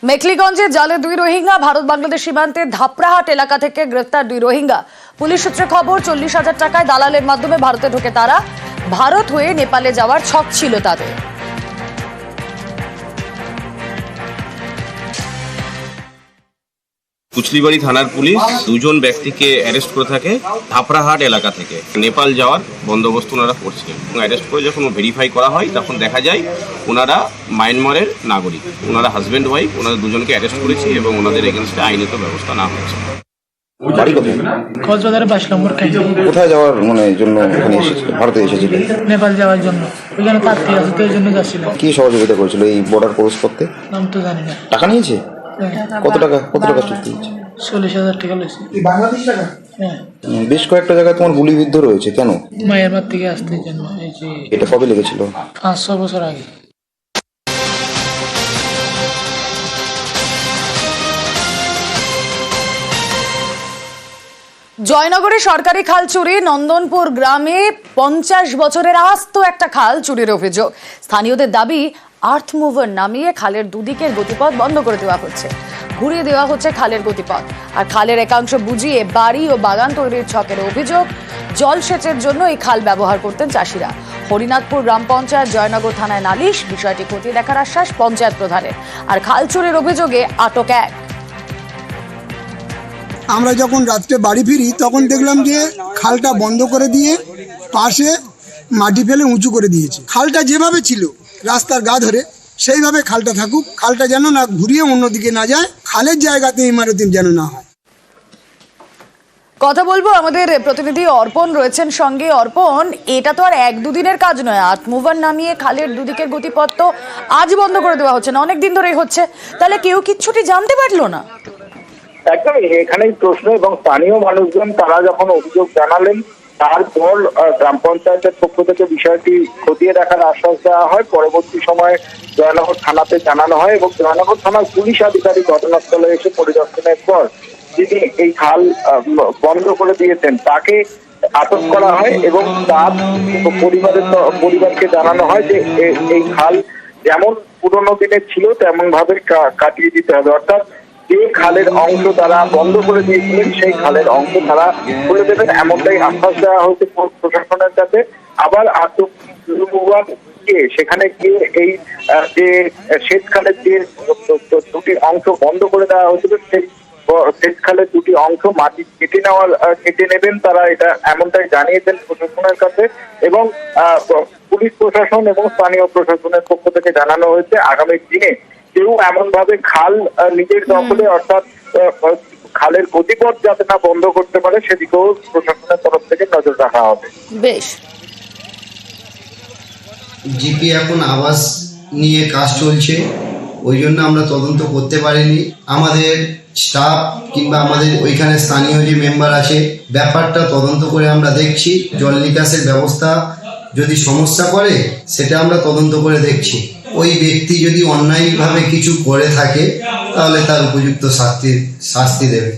মেখলিগঞ্জে জালে 2 রোহিঙ্গা। ভারত বাংলাদেশ সীমান্তে ধাপড়াহাট এলাকা থেকে গ্রেফতার 2 রোহিঙ্গা। পুলিশ সূত্রে খবর 40,000 টাকায় দালালের মাধ্যমে ভারতে ঢোকে তারা। ভারত হয়ে নেপালে যাওয়ার ছক ছিল তাদের। কুচলিবাড়ি থানার পুলিশ দুজন ব্যক্তিকে অ্যারেস্ট করে থাকে ধাপড়াহাট এলাকা থেকে। নেপাল যাওয়ার বন্দোবস্ত ওনারা করছিলেন এবং অ্যারেস্ট করে যখন ভেরিফাই করা হয় তখন দেখা যায় ওনারা মায়ানমারের নাগরিক। ওনারা হাজব্যান্ড ওয়াইফ, ওনারা দুজনকে অ্যারেস্ট করেছি এবং ওনাদের এগেনস্টে আইনত ব্যবস্থা নেওয়া হয়েছে। কক্সবাজারের 22 নম্বর ক্যাম্প। কোথায় যাওয়ার জন্য এখানে এসেছিল? ভারতে এসেছিল নেপাল যাওয়ার জন্য। ওইখানে প্রার্থী আছে তো এই জন্য যাচ্ছিল। কি সহযোগিতা করেছিল এই বর্ডার ক্রস করতে? নাম তো জানি না। টাকা নিয়েছে? কত টাকা চুক্তি হয়েছে? 40,000 টাকা লইছে। বাংলাদেশি টাকা? হ্যাঁ। বেশ কয়েকটা জায়গায় তোমার গুলিবিদ্ধ রয়েছে, কেন? মায়ানমার থেকে আসতে জন্য। এই যে এটা কবে লেগেছিল? 500 বছর আগে। জয়নগরে সরকারি খাল চুরি। নন্দনপুর গ্রামে 50 বছরের আস্ত একটা খাল চুরির অভিযোগ। স্থানীয়দের দাবি আর্থ মুভার নামিয়ে খালের দুদিকের গতিপথ বন্ধ করে দেওয়া হচ্ছে, ঘুরিয়ে দেওয়া হচ্ছে খালের গতিপথ। আর খালের একাংশ বুঝিয়ে বাড়ি ও বাগান তৈরির ছকের অভিযোগ। জলসেচের জন্য এই খাল ব্যবহার করতেন চাষিরা। হরিনাথপুর গ্রাম পঞ্চায়েত জয়নগর থানায় নালিশ। বিষয়টি খতিয়ে দেখার আশ্বাস পঞ্চায়েত প্রধানের। আর খাল চুরির অভিযোগে আটক এক। আমরা যখন রাত্রে বাড়ি ফিরি তখন দেখলাম যে খালটা বন্ধ করে দিয়ে পাশে মাটি ফেলে উঁচু করে দিয়েছে। খালটা যেভাবে ছিল রাস্তার গা ধরে সেইভাবে খালটা থাকুক, খালটা যেন না ঘুরিয়ে অন্যদিকে না যায়, খালের জায়গাতে ইমারতি যেন না হয়। কথা বলবো, আমাদের প্রতিনিধি অর্পণ রয়েছেন সঙ্গে। অর্পণ, এটা তো আর 1-2 দিনের কাজ নয়। আর্থ মুভার নামিয়ে খালের দুদিকের গতিপথ তো আজ বন্ধ করে দেওয়া হচ্ছে না, অনেক দিন ধরেই হচ্ছে। তাহলে কেউ কিচ্ছুটি জানতে পারলো না? একদম এখানেই প্রশ্ন। এবং স্থানীয় মানুষজন তারা যখন অভিযোগ জানালেন তারপর গ্রাম পঞ্চায়েতের পক্ষ থেকে বিষয়টি খতিয়ে দেখার আশ্বাস দেওয়া হয়। পরবর্তী সময়ে জয়নগর থানাতে জানানো হয় এবং জয়নগর থানার পুলিশ আধিকারিক ঘটনাস্থলে এসে পরিদর্শনের পর যিনি এই খাল বন্ধ করে দিয়েছেন তাকে আটক করা হয় এবং তার পরিবারকে জানানো হয় যে এই খাল যেমন পুরোনো দিনের ছিল তেমন ভাবে কাটিয়ে দিতে হবে। অর্থাৎ যে খালের অংশ তারা বন্ধ করে দিয়েছিলেন সেই খালের অংশ তারা খুলে দেবেন, এমনটাই আশ্বাস দেওয়া হয়েছে প্রশাসনের কাছে। আবার সেখানে গিয়ে এই যে সেচ খালের যে দুটি অংশ বন্ধ করে দেওয়া হয়েছিল সেই সেচ খালের দুটি অংশ মাটি কেটে নেবেন তারা, এটা এমনটাই জানিয়েছেন প্রশাসনের কাছে। এবং পুলিশ প্রশাসন এবং স্থানীয় প্রশাসনের পক্ষ থেকে জানানো হয়েছে আগামী দিনে কেউ এমন ভাবে খাল নিজের দখলে অর্থাৎ খালের গতিপথ যাতে না বন্ধ করতে পারে সেদিকেও প্রশাসনের তরফ থেকে নজর রাখা হবে। বেশ। জিপি এখন আবাস নিয়ে কাজ চলছে, ওই জন্য আমরা তদন্ত করতে পারিনি। আমাদের স্টাফ কিংবা আমাদের ওইখানে স্থানীয় যে মেম্বার আছে ব্যাপারটা তদন্ত করে আমরা দেখছি। জল নিকাশের ব্যবস্থা যদি সমস্যা করে সেটা আমরা তদন্ত করে দেখছি। ওই ব্যক্তি যদি অন্যায়ভাবে কিছু করে থাকে তাহলে তার উপযুক্ত শাস্তি দেবে।